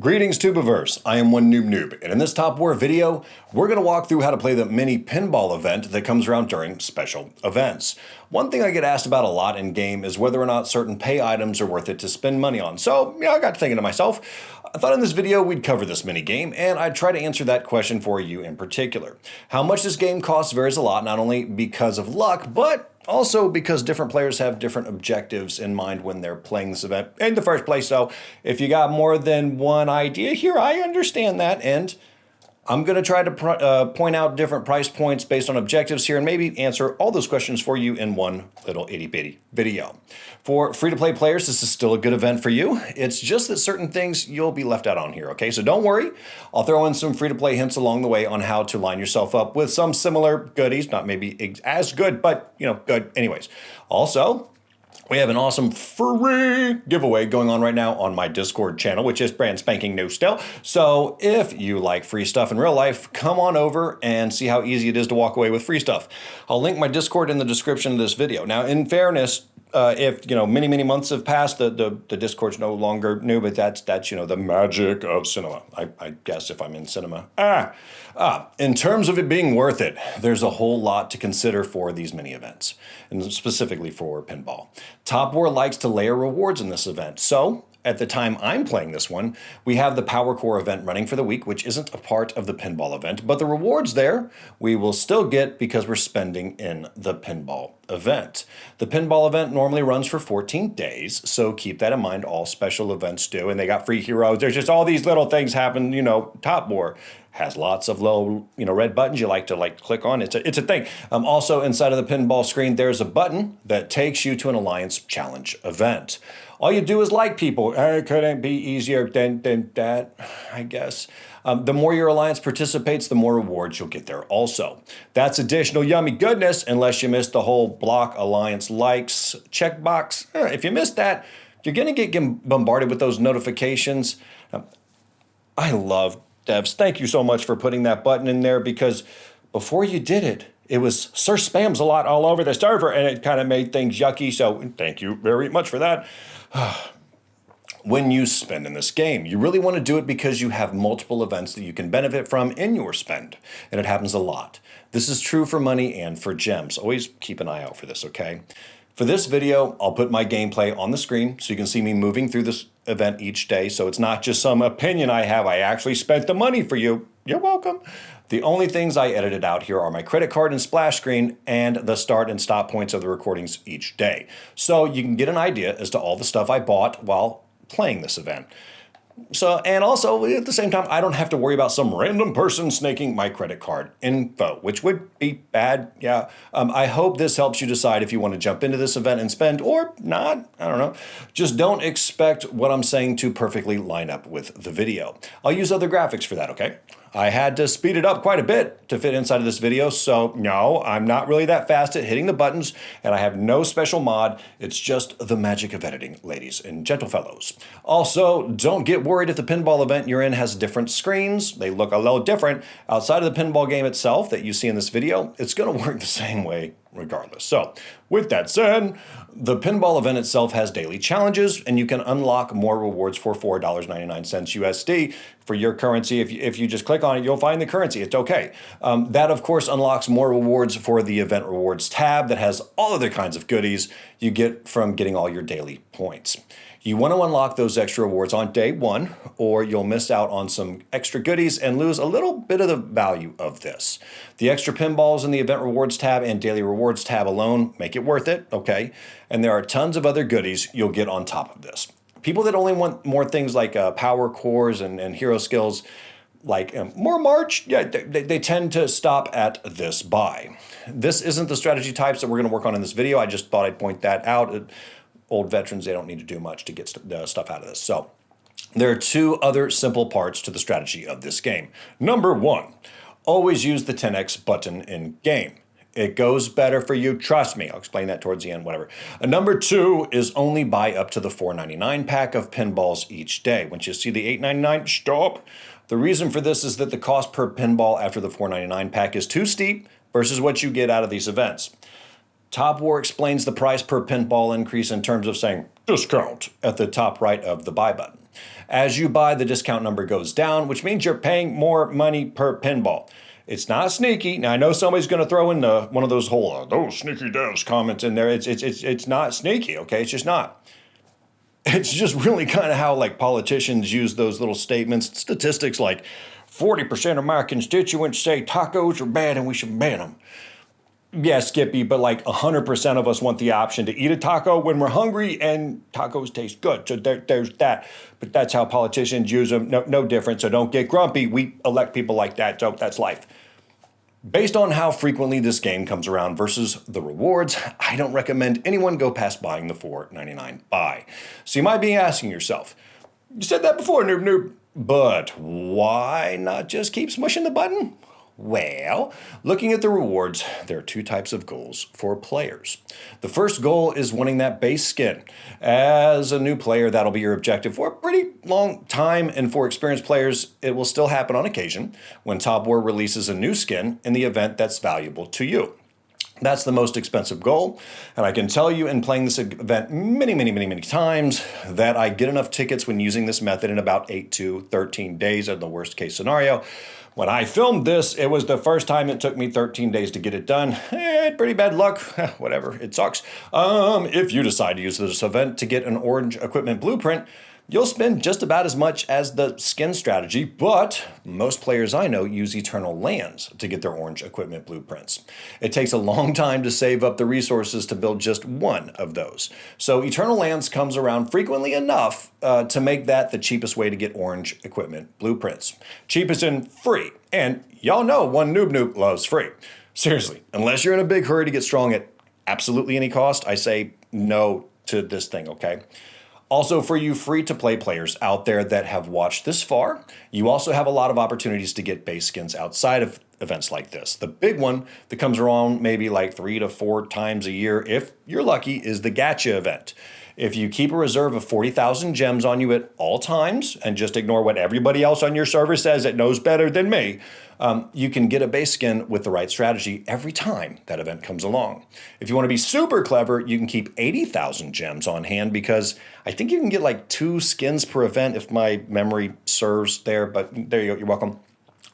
Greetings Tubiverse, I am one noob, and in this Top War video, we're going to walk through how to play the mini pinball event that comes around during special events. One thing I get asked about a lot in game is whether or not certain pay items are worth it to spend money on. So, I got to thinking to myself, I thought in this video we'd cover this mini game, and I'd try to answer that question for you in particular. How much this game costs varies a lot, not only because of luck, but also because different players have different objectives in mind when they're playing this event in the first place. So if you got more than one idea here, I understand that. And I'm going to try to point out different price points based on objectives here and maybe answer all those questions for you in one little itty-bitty video. For free-to-play players, this is still a good event for you. It's just that certain things you'll be left out on here, okay? So don't worry. I'll throw in some free-to-play hints along the way on how to line yourself up with some similar goodies, not maybe as good, but, good anyways. Also, we have an awesome free giveaway going on right now on my Discord channel, which is brand spanking new still. So if you like free stuff in real life, come on over and see how easy it is to walk away with free stuff. I'll link my Discord in the description of this video. Now, in fairness, if many months have passed, the Discord's no longer new, but that's the magic of cinema. I guess if I'm in cinema. In terms of it being worth it, there's a whole lot to consider for these mini events, and specifically for pinball. Top War likes to layer rewards in this event, so at the time I'm playing this one, we have the Power Core event running for the week, which isn't a part of the pinball event, but the rewards there we will still get because we're spending in the pinball event. The pinball event normally runs for 14 days, so keep that in mind. All special events do, and they got free heroes. There's just all these little things happen. Top War has lots of little, red buttons you like to click on. It's a thing. Also inside of the pinball screen, there's a button that takes you to an Alliance Challenge event. All you do is like people. It couldn't be easier than that, I guess. The more your Alliance participates, the more rewards you'll get there also. That's additional yummy goodness, unless you missed the whole block Alliance likes checkbox. If you missed that, you're going to get bombarded with those notifications. I love devs. Thank you so much for putting that button in there, because before you did it, it was Sir Spams a lot all over the server, and it kind of made things yucky, so thank you very much for that. When you spend in this game, you really want to do it because you have multiple events that you can benefit from in your spend, and it happens a lot. This is true for money and for gems. Always keep an eye out for this, okay? For this video, I'll put my gameplay on the screen so you can see me moving through this event each day, so it's not just some opinion I have. I actually spent the money for you. You're welcome. The only things I edited out here are my credit card and splash screen and the start and stop points of the recordings each day. So you can get an idea as to all the stuff I bought while playing this event. So, and also at the same time, I don't have to worry about some random person snaking my credit card info, which would be bad. Yeah. I hope this helps you decide if you want to jump into this event and spend or not. I don't know. Just don't expect what I'm saying to perfectly line up with the video. I'll use other graphics for that, okay? I had to speed it up quite a bit to fit inside of this video, so no, I'm not really that fast at hitting the buttons, and I have no special mod. It's just the magic of editing, ladies and gentlefellows. Also, don't get worried if the pinball event you're in has different screens. They look a little different. Outside of the pinball game itself that you see in this video, it's going to work the same way regardless. So, with that said, the pinball event itself has daily challenges, and you can unlock more rewards for $4.99 USD for your currency. If you just click on it, you'll find the currency. It's okay. That, of course, unlocks more rewards for the event rewards tab that has all other kinds of goodies you get from getting all your daily points. You want to unlock those extra rewards on day one, or you'll miss out on some extra goodies and lose a little bit of the value of this. The extra pinballs in the event rewards tab and daily rewards tab alone make it worth it, okay? And there are tons of other goodies you'll get on top of this. People that only want more things like power cores and hero skills, like more March, yeah, they tend to stop at this buy. This isn't the strategy types that we're going to work on in this video. I just thought I'd point that out. Old veterans, they don't need to do much to get stuff out of this. So there are two other simple parts to the strategy of this game. Number one, always use the 10x button in game. It goes better for you, trust me. I'll explain that towards the end, whatever. Number two is only buy up to the $4.99 pack of pinballs each day. Once you see the $8.99, stop. The reason for this is that the cost per pinball after the $4.99 pack is too steep versus what you get out of these events. Top War explains the price per pinball increase in terms of saying discount at the top right of the buy button. As you buy, the discount number goes down, which means you're paying more money per pinball. It's not sneaky. Now, I know somebody's going to throw in one of those whole, those sneaky devs comments in there. It's not sneaky, okay? It's just not. It's just really kind of how like politicians use those little statements, statistics like 40% of my constituents say tacos are bad and we should ban them. Yeah, Skippy, but like 100% of us want the option to eat a taco when we're hungry, and tacos taste good. So there's that. But that's how politicians use them. No different. So don't get grumpy. We elect people like that. So that's life. Based on how frequently this game comes around versus the rewards, I don't recommend anyone go past buying the $4.99 buy. So you might be asking yourself, you said that before, noob, but why not just keep smushing the button? Well, looking at the rewards, there are two types of goals for players. The first goal is winning that base skin. As a new player, that'll be your objective for a pretty long time, and for experienced players, it will still happen on occasion when Top War releases a new skin in the event that's valuable to you. That's the most expensive goal, and I can tell you in playing this event many times that I get enough tickets when using this method in about 8 to 13 days in the worst case scenario. When I filmed this, it was the first time it took me 13 days to get it done. Pretty bad luck. Whatever, it sucks. If you decide to use this event to get an orange equipment blueprint, you'll spend just about as much as the skin strategy, but most players I know use Eternal Lands to get their orange equipment blueprints. It takes a long time to save up the resources to build just one of those. So Eternal Lands comes around frequently enough to make that the cheapest way to get orange equipment blueprints. Cheapest and free. And y'all know one noob loves free. Seriously, unless you're in a big hurry to get strong at absolutely any cost, I say no to this thing, okay? Also, for you free-to-play players out there that have watched this far, you also have a lot of opportunities to get base skins outside of events like this. The big one that comes around maybe like 3 to 4 times a year, if you're lucky, is the Gacha event. If you keep a reserve of 40,000 gems on you at all times and just ignore what everybody else on your server says that knows better than me, you can get a base skin with the right strategy every time that event comes along. If you want to be super clever, you can keep 80,000 gems on hand, because I think you can get like 2 skins per event if my memory serves there, but there you go, you're welcome.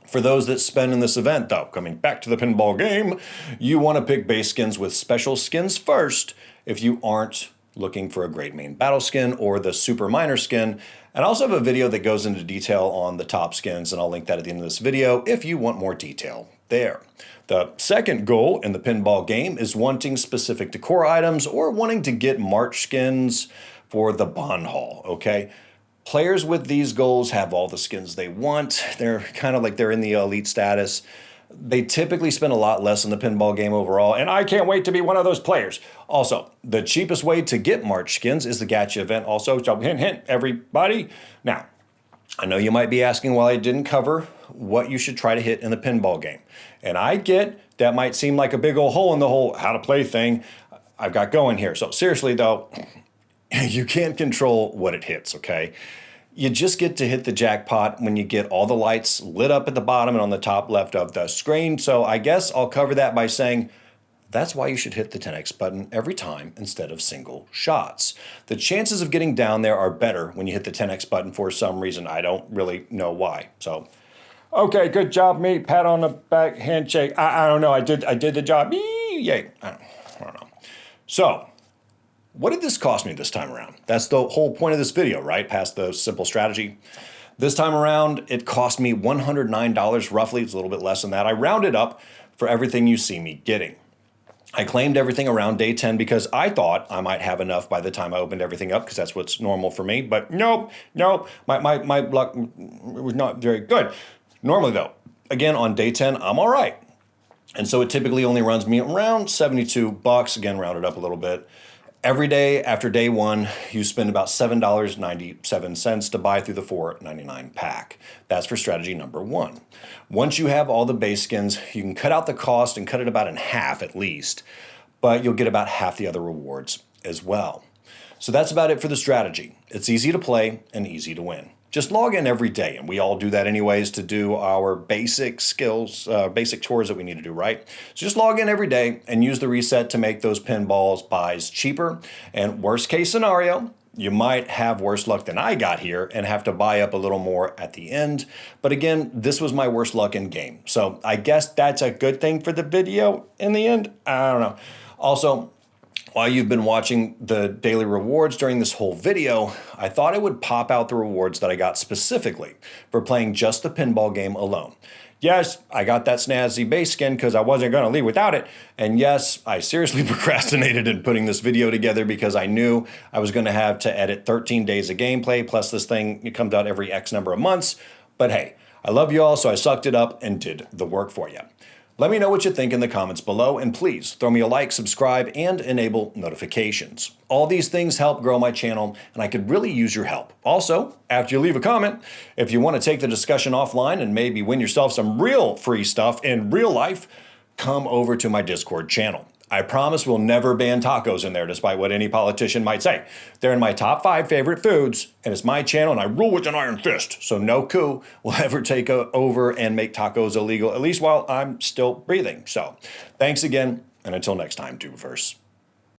For those that spend in this event, though, coming back to the pinball game, you want to pick base skins with special skins first if you aren't looking for a great main battle skin or the super minor skin. And I also have a video that goes into detail on the top skins, and I'll link that at the end of this video if you want more detail there. The second goal in the pinball game is wanting specific decor items or wanting to get March skins for the Bond Hall, okay? Players with these goals have all the skins they want. They're kind of like they're in the elite status. They typically spend a lot less in the pinball game overall, and I can't wait to be one of those players. Also, the cheapest way to get March skins is the Gacha event also, so hint, everybody. Now, I know you might be asking why I didn't cover what you should try to hit in the pinball game. And I get that might seem like a big old hole in the whole how to play thing I've got going here. So seriously though, you can't control what it hits, okay? You just get to hit the jackpot when you get all the lights lit up at the bottom and on the top left of the screen. So I guess I'll cover that by saying that's why you should hit the 10x button every time instead of single shots. The chances of getting down there are better when you hit the 10x button for some reason. I don't really know why. So, okay, good job, me. Pat on the back, handshake. I don't know. I did the job. Yay. I don't know. So, what did this cost me this time around? That's the whole point of this video, right? Past the simple strategy. This time around, it cost me $109 roughly. It's a little bit less than that. I rounded up for everything you see me getting. I claimed everything around day 10 because I thought I might have enough by the time I opened everything up, because that's what's normal for me. But nope, my luck was not very good. Normally though, again on day 10, I'm all right. And so it typically only runs me around $72, again rounded up a little bit. Every day after day 1, you spend about $7.97 to buy through the $4.99 pack. That's for strategy number 1. Once you have all the base skins, you can cut out the cost and cut it about in half at least, but you'll get about half the other rewards as well. So that's about it for the strategy. It's easy to play and easy to win. Just log in every day, and we all do that anyways to do our basic skills, basic chores that we need to do, right? So just log in every day and use the reset to make those pinballs buys cheaper. And worst case scenario, You might have worse luck than I got here and have to buy up a little more at the end. But again, this was my worst luck in game. So I guess that's a good thing for the video in the end. I don't know. Also, while you've been watching the daily rewards during this whole video, I thought I would pop out the rewards that I got specifically for playing just the pinball game alone. Yes, I got that snazzy base skin because I wasn't going to leave without it. And yes, I seriously procrastinated in putting this video together because I knew I was going to have to edit 13 days of gameplay, plus this thing, it comes out every X number of months. But hey, I love you all, so I sucked it up and did the work for you. Let me know what you think in the comments below, and please throw me a like, subscribe, and enable notifications. All these things help grow my channel, and I could really use your help. Also, after you leave a comment, if you want to take the discussion offline and maybe win yourself some real free stuff in real life, come over to my Discord channel. I promise we'll never ban tacos in there, despite what any politician might say. They're in my top 5 favorite foods, and it's my channel, and I rule with an iron fist. So no coup will ever take over and make tacos illegal, at least while I'm still breathing. So thanks again, and until next time, Tubeverse.